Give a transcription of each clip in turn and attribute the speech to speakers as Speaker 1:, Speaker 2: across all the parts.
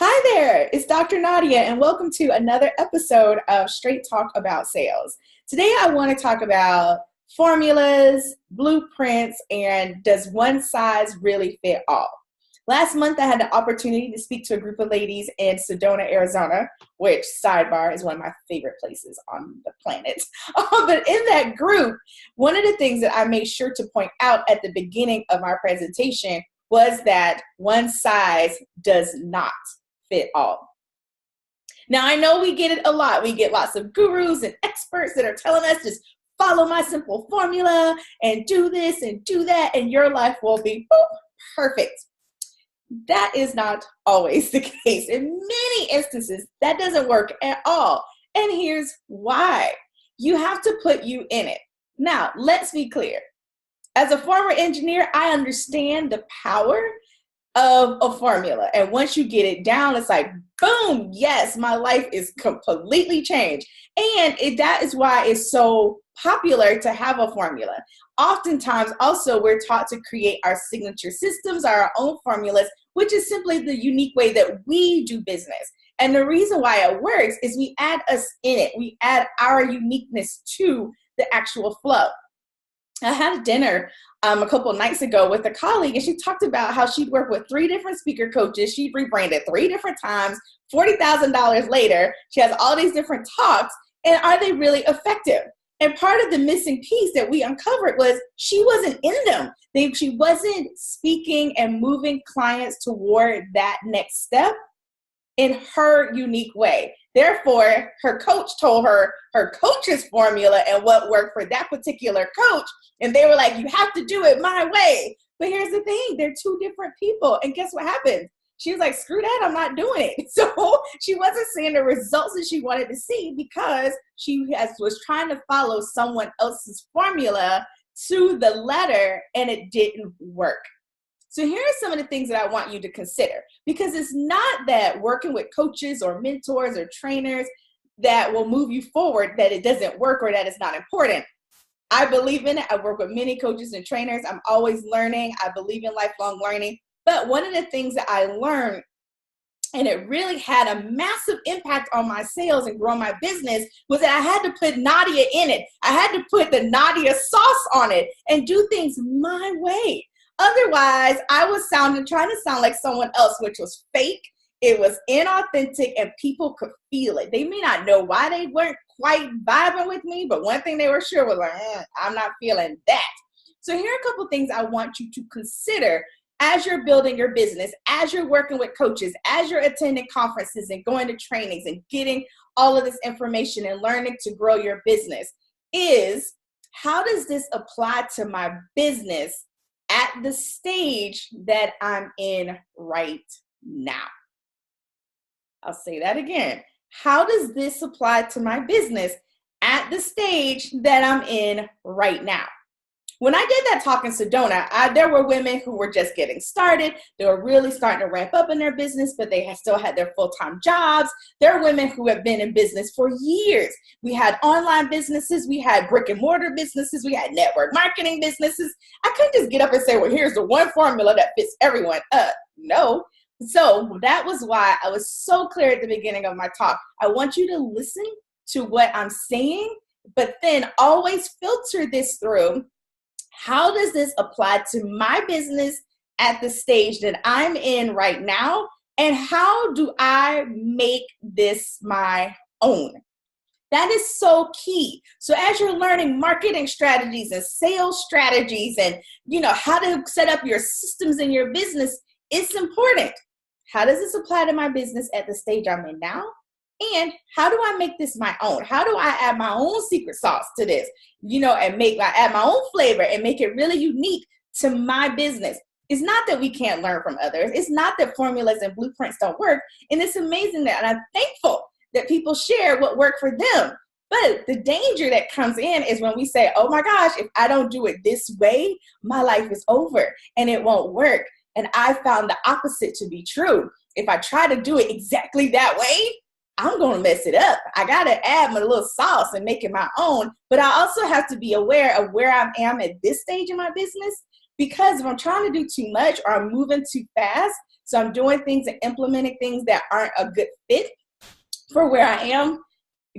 Speaker 1: Hi there, it's Dr. Nadia, and welcome to another episode of Straight Talk About Sales. Today I want to talk about formulas, blueprints, and does one size really fit all? Last month I had the opportunity to speak to a group of ladies in Sedona, Arizona, which, sidebar, is one of my favorite places on the planet. But in that group, one of the things that I made sure to point out at the beginning of my presentation was that one size does not fit all. Now, I know we get it a lot. We get lots of gurus and experts that are telling us just follow my simple formula and do this and do that, and your life will be perfect. That is not always the case. In many instances, that doesn't work at all. And here's why. You have to put you in it. Now, let's be clear. As a former engineer, I understand the power of a formula. And once you get it down, it's like, boom, yes, my life is completely changed. And that is why it's so popular to have a formula. Oftentimes, also, we're taught to create our signature systems, our own formulas, which is simply the unique way that we do business. And the reason why it works is we add us in it. We add our uniqueness to the actual flow. I had a dinner a couple of nights ago with a colleague, and she talked about how she'd worked with 3 different speaker coaches. She'd rebranded 3 different times, $40,000 later. She has all these different talks, and are they really effective? And part of the missing piece that we uncovered was she wasn't in them. She wasn't speaking and moving clients toward that next step in her unique way. Therefore, her coach told her her coach's formula and what worked for that particular coach. And they were like, you have to do it my way. But here's the thing, they're 2 different people. And guess what happened? She was like, screw that, I'm not doing it. So she wasn't seeing the results that she wanted to see because she was trying to follow someone else's formula to the letter, and it didn't work. So here are some of the things that I want you to consider, because it's not that working with coaches or mentors or trainers that will move you forward, that it doesn't work or that it's not important. I believe in it. I work with many coaches and trainers. I'm always learning. I believe in lifelong learning. But one of the things that I learned, and it really had a massive impact on my sales and growing my business, was that I had to put Nadia in it. I had to put the Nadia sauce on it and do things my way. Otherwise, I was trying to sound like someone else, which was fake. It was inauthentic, and people could feel it. They may not know why they weren't quite vibing with me, but one thing they were sure was like, I'm not feeling that. So here are a couple things I want you to consider as you're building your business, as you're working with coaches, as you're attending conferences and going to trainings and getting all of this information and learning to grow your business, is how does this apply to my business at the stage that I'm in right now? I'll say that again. How does this apply to my business at the stage that I'm in right now? When I did that talk in Sedona, there were women who were just getting started. They were really starting to ramp up in their business, but they still had their full-time jobs. There are women who have been in business for years. We had online businesses. We had brick and mortar businesses. We had network marketing businesses. I couldn't just get up and say, well, here's the one formula that fits everyone. No. So that was why I was so clear at the beginning of my talk. I want you to listen to what I'm saying, but then always filter this through. How does this apply to my business at the stage that I'm in right now? And how do I make this my own? That is so key. So as you're learning marketing strategies and sales strategies and, how to set up your systems in your business, it's important. How does this apply to my business at the stage I'm in now? And how do I make this my own? How do I add my own secret sauce to this, and add my own flavor and make it really unique to my business? It's not that we can't learn from others. It's not that formulas and blueprints don't work. And it's amazing that, and I'm thankful that people share what worked for them. But the danger that comes in is when we say, oh my gosh, if I don't do it this way, my life is over and it won't work. And I found the opposite to be true. If I try to do it exactly that way, I'm going to mess it up. I got to add my little sauce and make it my own. But I also have to be aware of where I am at this stage in my business, because if I'm trying to do too much or I'm moving too fast, So I'm doing things and implementing things that aren't a good fit for where I am.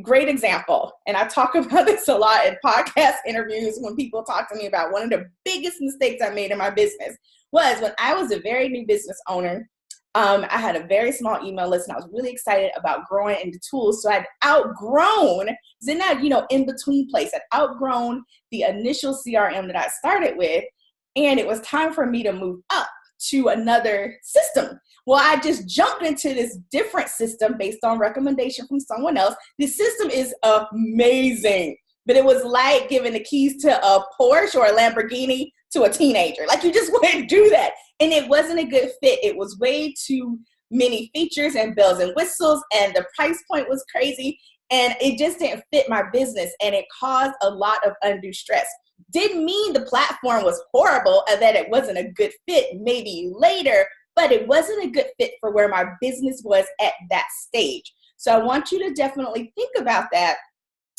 Speaker 1: Great example. And I talk about this a lot in podcast interviews when people talk to me about one of the biggest mistakes I made in my business was when I was a very new business owner. I had a very small email list and I was really excited about growing into tools. So I'd outgrown, in that, in between place, I'd outgrown the initial CRM that I started with. And it was time for me to move up to another system. Well, I just jumped into this different system based on recommendation from someone else. This system is amazing, but it was like giving the keys to a Porsche or a Lamborghini to a teenager. Like, you just wouldn't do that. And it wasn't a good fit. It was way too many features and bells and whistles, and the price point was crazy, and it just didn't fit my business, and it caused a lot of undue stress. Didn't mean the platform was horrible and that it wasn't a good fit maybe later, but it wasn't a good fit for where my business was at that stage. So I want you to definitely think about that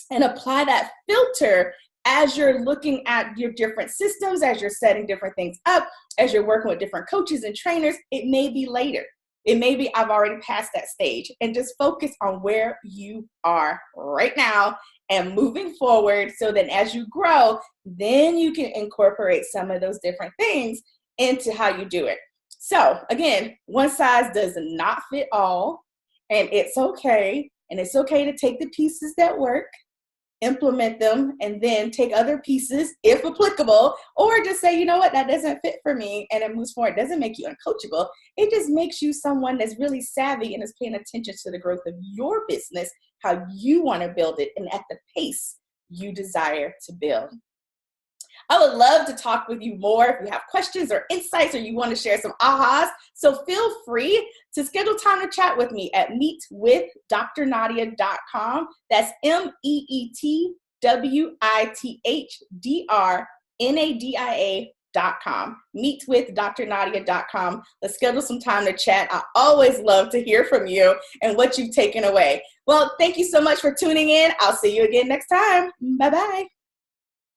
Speaker 1: and apply that filter as you're looking at your different systems, as you're setting different things up, as you're working with different coaches and trainers. It may be later. It may be I've already passed that stage, and just focus on where you are right now and moving forward, so that as you grow, then you can incorporate some of those different things into how you do it. So again, one size does not fit all, and it's okay. And it's okay to take the pieces that work, implement them, and then take other pieces, if applicable, or just say, you know what, that doesn't fit for me, and it moves forward. It doesn't make you uncoachable. It just makes you someone that's really savvy and is paying attention to the growth of your business, how you want to build it, and at the pace you desire to build. I would love to talk with you more if you have questions or insights, or you want to share some ahas. So feel free to schedule time to chat with me at meetwithdrnadia.com. That's meetwithdrnadia.com. Meetwithdrnadia.com. Let's schedule some time to chat. I always love to hear from you and what you've taken away. Well, thank you so much for tuning in. I'll see you again next time. Bye-bye.